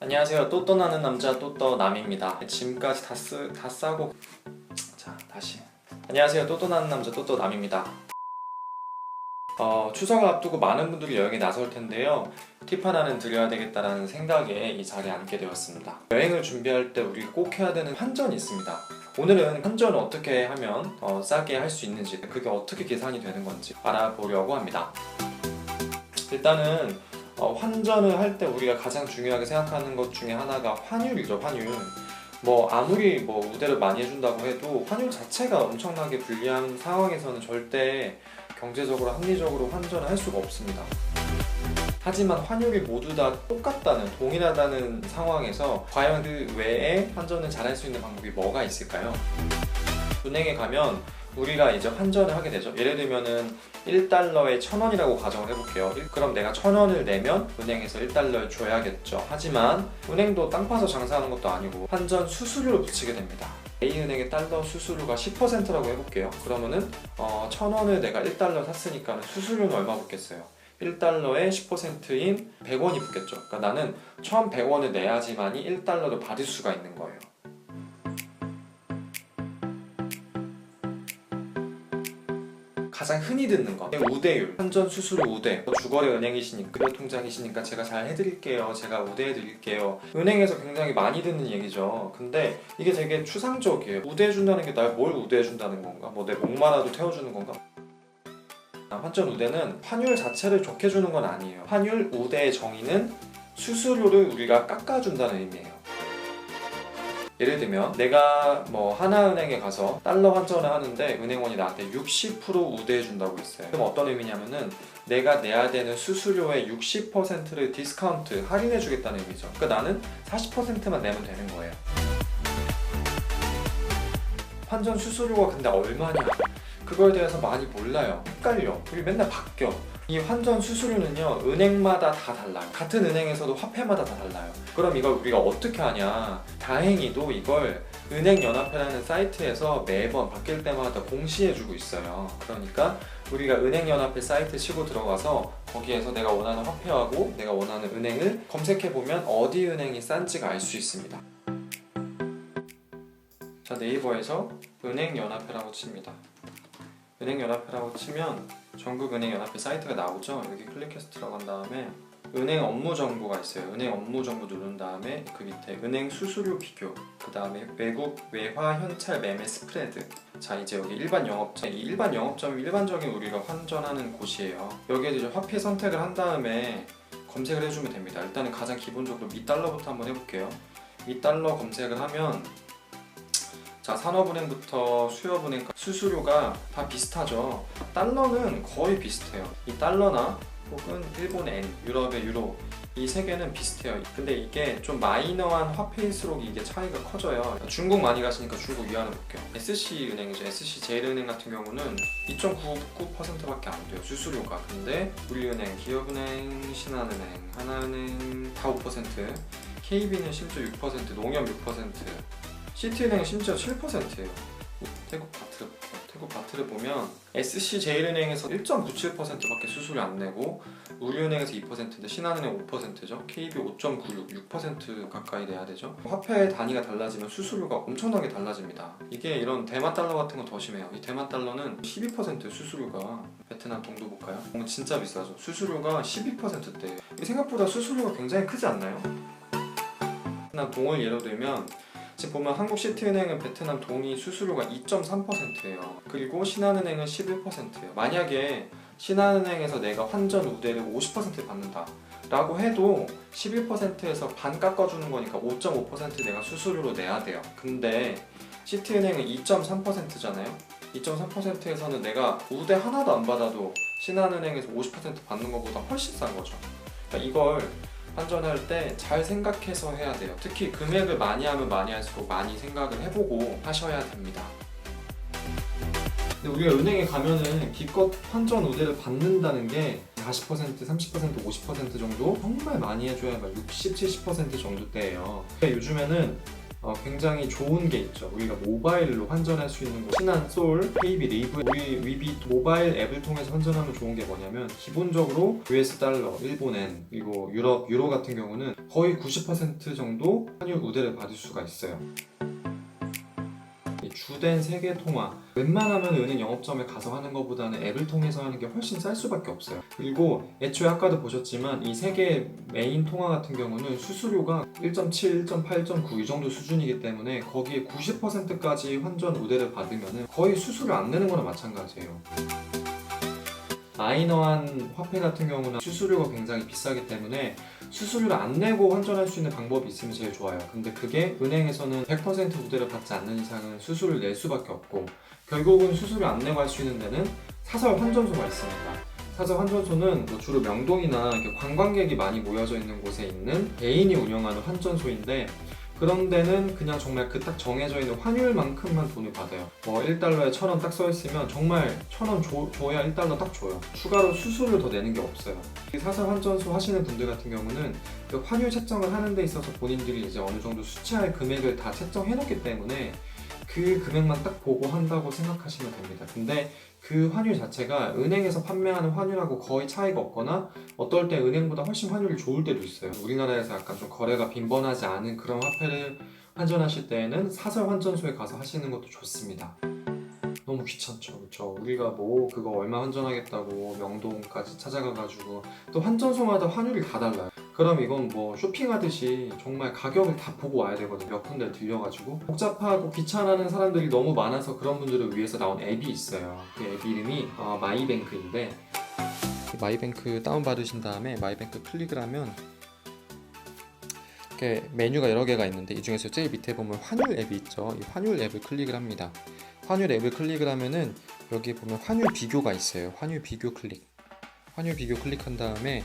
안녕하세요. 또 떠나는 남자 또 떠남입니다. 짐까지 다 싸고 자 다시 안녕하세요. 또 떠나는 남자 또 떠남입니다. 추석을 앞두고 많은 분들이 여행에 나설 텐데요. 팁 하나는 드려야 되겠다라는 생각에 이 자리에 앉게 되었습니다. 여행을 준비할 때 우리가 꼭 해야 되는 환전이 있습니다. 오늘은 환전을 어떻게 하면 싸게 할 수 있는지, 그게 어떻게 계산이 되는 건지 알아보려고 합니다. 일단은 환전을 할 때 우리가 가장 중요하게 생각하는 것 중에 하나가 환율이죠. 환율. 아무리 우대를 많이 해준다고 해도 환율 자체가 엄청나게 불리한 상황에서는 절대 경제적으로 합리적으로 환전을 할 수가 없습니다. 하지만 환율이 모두 다 똑같다는, 동일하다는 상황에서 과연 그 외에 환전을 잘 할 수 있는 방법이 뭐가 있을까요? 은행에 가면 우리가 이제 환전을 하게 되죠. 예를 들면은 1달러에 1,000원이라고 가정을 해볼게요. 그럼 내가 1,000원을 내면 은행에서 1달러를 줘야겠죠. 하지만 은행도 땅 파서 장사하는 것도 아니고 환전 수수료를 붙이게 됩니다. A은행의 달러 수수료가 10%라고 해볼게요. 그러면은 1,000원을 내가 1달러 샀으니까 수수료는 얼마 붙겠어요? 1달러에 10%인 100원이 붙겠죠. 그러니까 나는 1,100원을 내야지만이 1달러를 받을 수가 있는 거예요. 가장 흔히 듣는 거 우대율, 환전 수수료 우대. 주거래 은행이시니까, 금융통장이시니까 제가 잘 해드릴게요, 제가 우대해드릴게요. 은행에서 굉장히 많이 듣는 얘기죠. 근데 이게 되게 추상적이에요. 우대해준다는 게 날 뭘 우대해준다는 건가? 내 목마라도 태워주는 건가? 환전 우대는 환율 자체를 좋게 주는 건 아니에요. 환율 우대의 정의는 수수료를 우리가 깎아준다는 의미예요. 예를 들면 내가 하나은행에 가서 달러 환전을 하는데 은행원이 나한테 60% 우대해준다고 했어요. 그럼 어떤 의미냐면은 내가 내야 되는 수수료의 60%를 디스카운트, 할인해주겠다는 의미죠. 그러니까 나는 40%만 내면 되는 거예요. 환전 수수료가 근데 얼마냐? 그거에 대해서 많이 몰라요. 헷갈려. 그게 맨날 바뀌어. 이 환전 수수료는요, 은행마다 다 달라요. 같은 은행에서도 화폐마다 다 달라요. 그럼 이걸 우리가 어떻게 하냐? 다행히도 이걸 은행연합회라는 사이트에서 매번 바뀔 때마다 공시해주고 있어요. 그러니까 우리가 은행연합회 사이트 치고 들어가서 거기에서 내가 원하는 화폐하고 내가 원하는 은행을 검색해보면 어디 은행이 싼지가 알 수 있습니다. 자, 네이버에서 은행연합회라고 칩니다. 은행연합회라고 치면 전국은행연합회 사이트가 나오죠. 여기 클릭해서 들어간 다음에 은행 업무 정보가 있어요. 은행 업무 정보 누른 다음에 그 밑에 은행 수수료 비교, 그 다음에 외국 외화 현찰 매매 스프레드. 자, 이제 여기 일반 영업점. 이 일반 영업점이 일반적인 우리가 환전하는 곳이에요. 여기에서 이제 화폐 선택을 한 다음에 검색을 해주면 됩니다. 일단은 가장 기본적으로 미달러부터 한번 해볼게요. 미달러 검색을 하면 자, 산업은행부터 수협은행 수수료가 다 비슷하죠. 달러는 거의 비슷해요. 이 달러나 혹은 일본의 엔, 유럽의 유로, 이 세 개는 비슷해요. 근데 이게 좀 마이너한 화폐일수록 이게 차이가 커져요. 중국 많이 가시니까 중국 위안을 볼게요. SC은행이죠. SC제일은행 같은 경우는 2.99%밖에 안 돼요, 수수료가. 근데 우리은행, 기업은행, 신한은행, 하나은행 다 5%, KB는 심지어 6%, 농협 6%, 시티은행은 심지어 7%예요. 태국 바트를 볼게요. 태국 바트를 보면 SC제일은행에서 1.97%밖에 수수료 안 내고 우리은행에서 2%인데 신한은행 5%죠. KB 5.96, 6% 가까이 내야 되죠. 화폐 단위가 달라지면 수수료가 엄청나게 달라집니다. 이게 이런 대만 달러 같은 건 더 심해요. 이 대만 달러는 12% 수수료가. 베트남 동도 볼까요? 진짜 비싸죠. 수수료가 12%대예요. 생각보다 수수료가 굉장히 크지 않나요? 베트남 동을 예로 들면 지금 보면 한국시티은행은 베트남 동이 수수료가 2.3%예요. 그리고 신한은행은 11%예요. 만약에 신한은행에서 내가 환전 우대를 50% 받는다 라고 해도 11%에서 반 깎아주는 거니까 5.5% 내가 수수료로 내야 돼요. 근데 시티은행은 2.3%잖아요. 2.3%에서는 내가 우대 하나도 안 받아도 신한은행에서 50% 받는 것보다 훨씬 싼 거죠. 그러니까 이걸 환전할 때 잘 생각해서 해야 돼요. 특히 금액을 많이 하면 많이 할수록 많이 생각을 해보고 하셔야 됩니다. 근데 우리가 은행에 가면은 기껏 환전 우대를 받는다는 게 40%, 30%, 50% 정도 정말 많이 해줘야 60, 70% 정도 대예요. 요즘에는 굉장히 좋은 게 있죠. 우리가 모바일로 환전할 수 있는 거, 신한 솔, KB 리브, 우리 위비 모바일 앱을 통해서 환전하면 좋은 게 뭐냐면 기본적으로 US 달러, 일본엔, 그리고 유럽 유로 같은 경우는 거의 90% 정도 환율 우대를 받을 수가 있어요. 주된 세계 통화, 웬만하면 은행 영업점에 가서 하는 것보다는 앱을 통해서 하는 게 훨씬 쌀 수밖에 없어요. 그리고 애초에 아까도 보셨지만 이 세계 메인 통화 같은 경우는 수수료가 1.7, 1.8, 1.9 이 정도 수준이기 때문에 거기에 90%까지 환전 우대를 받으면 거의 수수료 안 내는 거나 마찬가지예요. 마이너한 화폐 같은 경우는 수수료가 굉장히 비싸기 때문에 수수료를 안 내고 환전할 수 있는 방법이 있으면 제일 좋아요. 근데 그게 은행에서는 100% 우대를 받지 않는 이상은 수수료를 낼 수밖에 없고, 결국은 수수료 안 내고 할 수 있는 데는 사설 환전소가 있습니다. 사설 환전소는 주로 명동이나 이렇게 관광객이 많이 모여져 있는 곳에 있는 개인이 운영하는 환전소인데, 그런 데는 그냥 정말 그 딱 정해져 있는 환율만큼만 돈을 받아요. 1달러에 1,000원 딱 써있으면 정말 1,000원 줘야 1달러 딱 줘요. 추가로 수수료 더 내는 게 없어요. 사설 환전소 하시는 분들 같은 경우는 그 환율 채정을 하는 데 있어서 본인들이 이제 어느 정도 수치할 금액을 다 채정해 놓기 때문에 그 금액만 딱 보고 한다고 생각하시면 됩니다. 근데 그 환율 자체가 은행에서 판매하는 환율하고 거의 차이가 없거나 어떨 때 은행보다 훨씬 환율이 좋을 때도 있어요. 우리나라에서 약간 좀 거래가 빈번하지 않은 그런 화폐를 환전하실 때에는 사설 환전소에 가서 하시는 것도 좋습니다. 너무 귀찮죠, 그렇죠? 우리가 그거 얼마 환전하겠다고 명동까지 찾아가가지고 또 환전소마다 환율이 다 달라요. 그럼 이건 쇼핑하듯이 정말 가격을 다 보고 와야 되거든요. 몇 군데를 들려가지고 복잡하고 귀찮아하는 사람들이 너무 많아서 그런 분들을 위해서 나온 앱이 있어요. 그 앱 이름이 마이뱅크인데, 마이뱅크 다운받으신 다음에 마이뱅크 클릭을 하면 이렇게 메뉴가 여러 개가 있는데, 이 중에서 제일 밑에 보면 환율 앱이 있죠. 이 환율 앱을 클릭을 합니다. 환율 앱을 클릭을 하면은 여기 보면 환율 비교가 있어요. 환율 비교 클릭한 다음에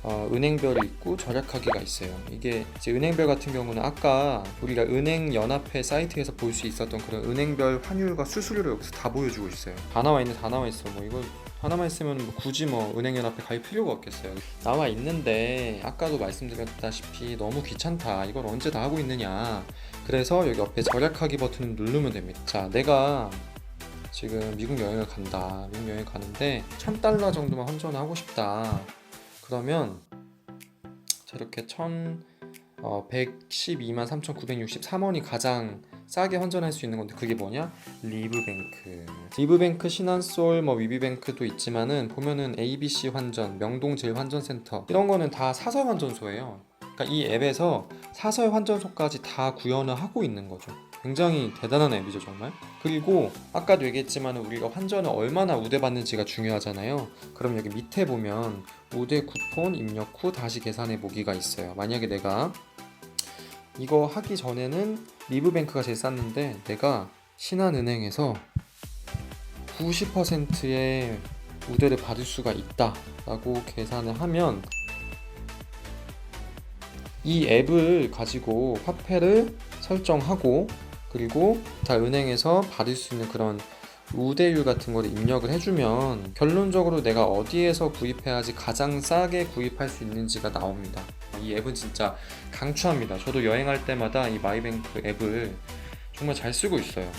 은행별이 있고 절약하기가 있어요. 이게 이제 은행별 같은 경우는 아까 우리가 은행연합회 사이트에서 볼 수 있었던 그런 은행별 환율과 수수료를 여기서 다 보여주고 있어요. 다 나와 있어. 이거 하나만 있으면 굳이 은행연합회 갈 필요가 없겠어요. 나와 있는데 아까도 말씀드렸다시피 너무 귀찮다. 이걸 언제 다 하고 있느냐. 그래서 여기 옆에 절약하기 버튼을 누르면 됩니다. 자, 내가 지금 미국 여행을 간다. 미국 여행 가는데 $1,000 정도만 환전을 하고 싶다. 그러면 저렇게 112만 3,963원이 가장 싸게 환전할 수 있는 건데, 그게 뭐냐? 리브뱅크, 신한솔, 위비뱅크도 있지만은 보면은 ABC 환전, 명동제일 환전센터 이런 거는 다 사설 환전소예요. 그러니까 이 앱에서 사설 환전소까지 다 구현을 하고 있는 거죠. 굉장히 대단한 앱이죠, 정말. 그리고 아까도 얘기했지만 우리가 환전을 얼마나 우대받는지가 중요하잖아요. 그럼 여기 밑에 보면 우대 쿠폰 입력 후 다시 계산해 보기가 있어요. 만약에 내가 이거 하기 전에는 리브뱅크가 제일 쌌는데 내가 신한은행에서 90%의 우대를 받을 수가 있다 라고 계산을 하면, 이 앱을 가지고 화폐를 설정하고 그리고 다 은행에서 받을 수 있는 그런 우대율 같은 거를 입력을 해주면 결론적으로 내가 어디에서 구입해야지 가장 싸게 구입할 수 있는지가 나옵니다. 이 앱은 진짜 강추합니다. 저도 여행할 때마다 이 마이뱅크 앱을 정말 잘 쓰고 있어요.